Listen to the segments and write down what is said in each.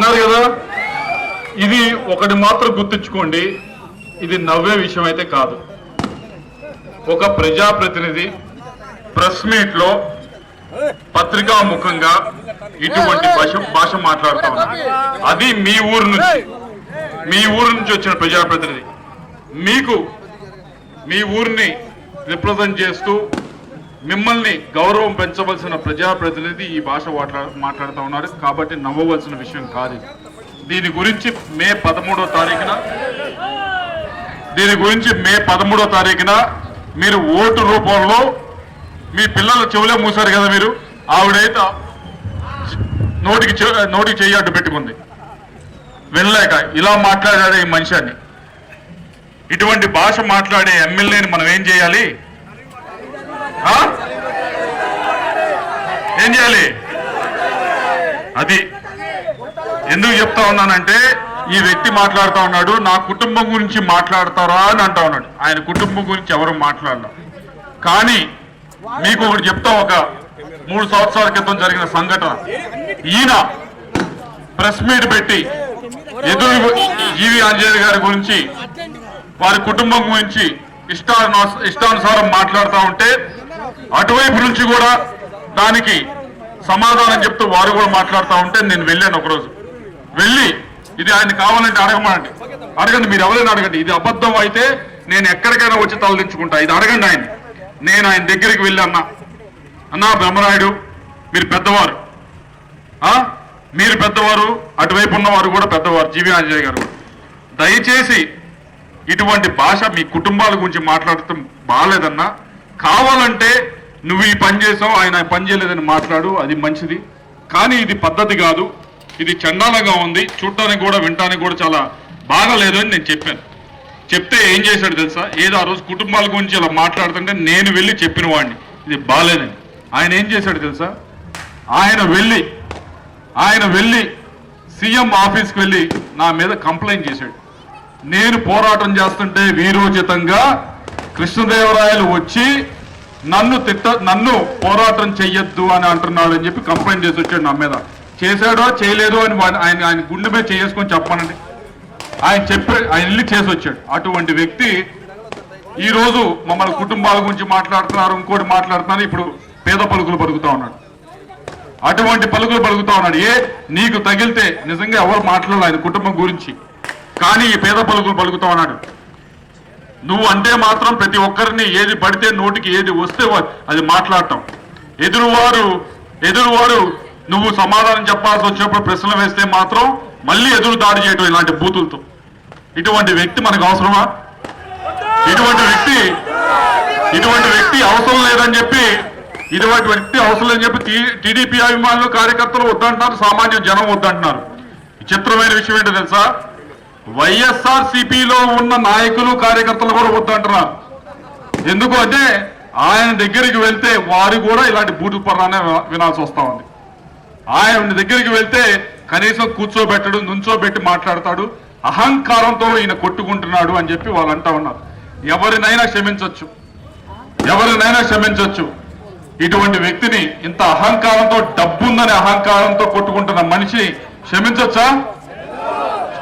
అన్నారు కదా, ఇది ఒకటి మాత్రం గుర్తుంచుకోండి, ఇది నవ్వే విషయం అయితే కాదు. ఒక ప్రజాప్రతినిధి ప్రెస్ మీట్ లో పత్రికా ముఖంగా ఇటువంటి భాష మాట్లాడుతా ఉన్నారు. అది మీ ఊరు నుంచి వచ్చిన ప్రజాప్రతినిధి. మీకు మీ ఊరిని రిప్రజెంట్ చేస్తూ మిమ్మల్ని గౌరవం పెంచవలసిన ప్రజాప్రతినిధి ఈ భాష మాట్లాడుతూ ఉన్నారు. కాబట్టి నవ్వవలసిన విషయం కాదు. దీని గురించి మే 13వ తారీఖున మీరు ఓటు రూపంలో మీ పిల్లల చెవులే మూసారు కదా. మీరు ఆవిడైతే నోటికి చెయ్యి అడ్డు పెట్టుకుంది వెళ్ళలేక. ఇలా మాట్లాడాడు ఈ మనిషిని. ఇటువంటి భాష మాట్లాడే ఎమ్మెల్యేని మనం ఏం చేయాలి? ఏం చేయాలి? అది ఎందుకు చెప్తా ఉన్నానంటే, ఈ వ్యక్తి మాట్లాడుతూ ఉన్నాడు, నా కుటుంబం గురించి మాట్లాడతారా అని అంటా ఉన్నాడు. ఆయన కుటుంబం గురించి ఎవరు మాట్లాడరు. కానీ మీకు ఒకటి చెప్తా, ఒక 3 సంవత్సరాల క్రితం జరిగిన సంఘటన. ఈయన ప్రెస్ మీట్ పెట్టి జీవి ఆంజనేయ గారి గురించి, వారి కుటుంబం గురించి ఇష్టానుసారం మాట్లాడుతూ ఉంటే, అటువైపు నుంచి కూడా దానికి సమాధానం చెప్తూ వారు కూడా మాట్లాడుతూ ఉంటే నేను వెళ్ళాను. ఒకరోజు వెళ్ళి, ఇది ఆయన కావాలంటే అడగండి, మీరు ఎవరైనా అడగండి. ఇది అబద్ధం అయితే నేను ఎక్కడికైనా వచ్చి తలదించుకుంటా. ఇది అడగండి ఆయన. నేను ఆయన దగ్గరికి వెళ్ళి అన్నా బ్రహ్మనాయుడు, మీరు పెద్దవారు, అటువైపు ఉన్నవారు కూడా పెద్దవారు, జీవి ఆంజనేయ గారు. దయచేసి ఇటువంటి భాష మీ కుటుంబాల గురించి మాట్లాడటం బాగాలేదన్నా. కావాలంటే నువ్వు ఈ పని చేసావు, ఆయన పని చేయలేదని మాట్లాడు, అది మంచిది. కానీ ఇది పద్ధతి కాదు, ఇది చండాలంగా ఉంది, చూడటానికి కూడా వినటానికి కూడా చాలా బాగాలేదు అని నేను చెప్పాను. చెప్తే ఏం చేశాడు తెలుసా? ఏదో ఆ రోజు కుటుంబాల గురించి ఇలా మాట్లాడుతుంటే నేను వెళ్ళి చెప్పిన వాడిని ఇది బాగాలేదని. ఆయన ఏం చేశాడు తెలుసా? ఆయన వెళ్ళి సీఎం ఆఫీస్కి వెళ్ళి నా మీద కంప్లైంట్ చేశాడు. నేను పోరాటం చేస్తుంటే వీరోచితంగా కృష్ణదేవరాయలు వచ్చి నన్ను పోరాటం చెయ్యొద్దు అని అంటున్నాడు అని చెప్పి కంప్లైంట్ చేసి వచ్చాడు నా మీద. చేశాడో చేయలేదో అని ఆయన గుండె మీద చేసుకొని చెప్పానండి. ఆయన వెళ్ళి చేసి వచ్చాడు. అటువంటి వ్యక్తి ఈరోజు మమ్మల్ని కుటుంబాల గురించి మాట్లాడుతున్నారు, ఇంకోటి మాట్లాడుతున్నారు, ఇప్పుడు పేద పలుకులు పలుకుతా ఉన్నాడు. అటువంటి పలుకులు పలుకుతా ఉన్నాడు. నీకు తగిలితే నిజంగా ఎవరు మాట్లాడాలి ఆయన కుటుంబం గురించి, కానీ ఈ పేద పలుకులు పలుకుతా ఉన్నాడు. నువ్వు అంటే మాత్రం ప్రతి ఒక్కరిని ఏది పడితే నోటికి ఏది వస్తే అది మాట్లాడటం. ఎదురువారు నువ్వు సమాధానం చెప్పాల్సి వచ్చినప్పుడు ప్రశ్నలు వేస్తే మాత్రం మళ్ళీ ఎదురు దాడి చేయటం ఇలాంటి బూతులతో. ఇటువంటి వ్యక్తి మనకు అవసరమా? ఇటువంటి వ్యక్తి అవసరం లేదని చెప్పి టీడీపీ అభిమానులు కార్యకర్తలు వద్దంటున్నారు, సామాన్య జనం వద్దంటున్నారు. చిత్రమైన విషయం ఏంటో తెలుసా? వైఎస్ఆర్సీపీలో ఉన్న నాయకులు కార్యకర్తలు కూడా వద్దంటున్నారు. ఎందుకు అంటే ఆయన దగ్గరికి వెళ్తే వారు కూడా ఇలాంటి బూటు పర్రానే వినాల్సి వస్తా ఉంది. ఆయన దగ్గరికి వెళ్తే కనీసం కూర్చోబెట్టడు, నుంచోబెట్టి మాట్లాడతాడు. అహంకారంతో ఈయన కొట్టుకుంటున్నాడు అని చెప్పి వాళ్ళు అంటా ఉన్నారు. ఎవరినైనా క్షమించొచ్చు. ఇటువంటి వ్యక్తిని, ఇంత అహంకారంతో, డబ్బుందని అహంకారంతో కొట్టుకుంటున్న మనిషిని క్షమించొచ్చా?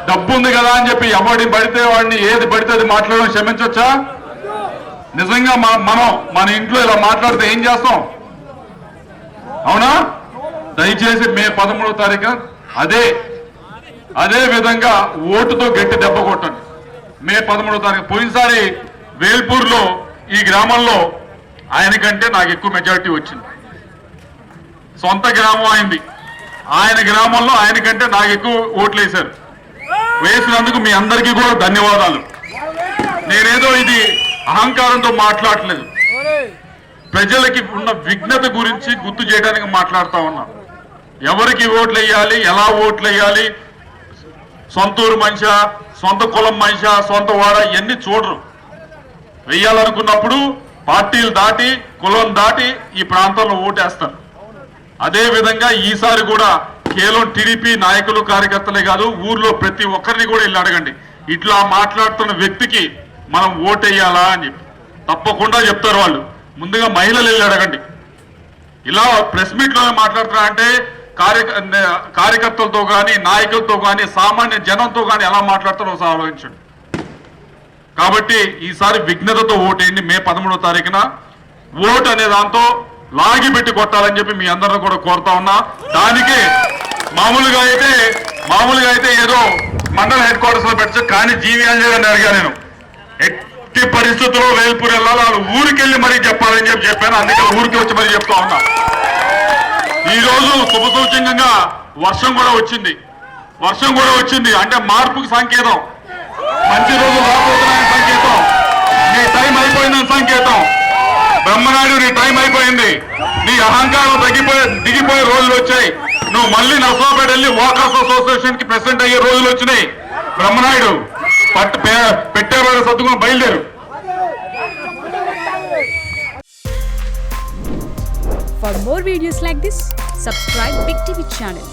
డబ్బు ఉంది కదా అని చెప్పి ఎవడి పడితే వాడిని ఏది పడితే అది మాట్లాడడం క్షమించొచ్చా? నిజంగా మన ఇంట్లో ఇలా మాట్లాడితే ఏం చేస్తాం? అవునా? దయచేసి మే 13వ తారీఖు అదే విధంగా ఓటుతో గట్టి దెబ్బ కొట్టండి. మే 13వ తారీఖు. పోయినసారి వేల్పూర్లో ఈ గ్రామంలో ఆయనకంటే నాకు ఎక్కువ మెజారిటీ వచ్చింది. సొంత గ్రామం అయింది. ఆయన గ్రామంలో ఆయనకంటే నాకు ఎక్కువ ఓట్లు వేసినందుకు మీ అందరికీ కూడా ధన్యవాదాలు. నేనేదో ఇది అహంకారంతో మాట్లాడలేదు, ప్రజలకి ఉన్న విఘ్నత గురించి గుర్తు చేయడానికి మాట్లాడుతా ఉన్నా. ఎవరికి ఓట్లు వేయాలి, ఎలా ఓట్లు వేయాలి, సొంతూరు మనిషా, సొంత కులం మనిషా, సొంత వాడ, ఇవన్నీ చూడరు. వేయాలనుకున్నప్పుడు పార్టీలు దాటి, కులం దాటి ఈ ప్రాంతంలో ఓటేస్తారు. అదే విధంగా ఈసారి కూడా కేవలం టీడీపీ నాయకులు కార్యకర్తలే కాదు, ఊర్లో ప్రతి ఒక్కరిని కూడా వెళ్ళి అడగండి, ఇట్లా మాట్లాడుతున్న వ్యక్తికి మనం ఓటేయాలా అని చెప్పి. తప్పకుండా చెప్తారు వాళ్ళు. ముందుగా మహిళలు వెళ్ళి అడగండి. ఇలా ప్రెస్ మీట్లోనే మాట్లాడుతున్నా అంటే కార్యకర్తలతో కానీ నాయకులతో కానీ సామాన్య జనంతో కానీ ఎలా మాట్లాడతారో ఒకసారి ఆలోచించండి. కాబట్టి ఈసారి విఘ్నతతో ఓటేయండి. మే 13వ తారీఖున ఓటు అనే దాంతో లాగి పెట్టి కొట్టాలని చెప్పి మీ అందరిని కూడా కోరుతా ఉన్నా. దానికి మామూలుగా అయితే ఏదో మండల హెడ్ క్వార్టర్స్ లో పెట్టచ్చు, కానీ జీవి అంజయ్ గారిని అడిగా నేను ఎట్టి పరిస్థితుల్లో వేల్పూర్ వెళ్ళాలి, వాళ్ళు ఊరికి వెళ్ళి మరీ చెప్పాలని చెప్పాను. అందుకే ఊరికి వచ్చి మరీ చెప్తా ఉన్నా. ఈ రోజు శుభ సూచకంగా వర్షం కూడా వచ్చింది. అంటే మార్పుకి సంకేతం, మంచి రోజు రాబోతున్నాయని సంకేతం, నీ టైం అయిపోయిందని సంకేతం. బ్రహ్మనాయుడు నీ టైం అయిపోయింది, నీ అహంకారం దిగిపోయే రోజులు వచ్చాయి. నువ్వు మళ్ళీ నర్సాపేట వెళ్ళి వాకర్స్ అసోసియేషన్ కి ప్రెసిడెంట్ అయ్యే రోజులు వచ్చినాయి. బ్రహ్మనాయుడు పెట్టేవాడు సర్దుకుని బయలుదేరు. For more videos like this, subscribe Big TV channel.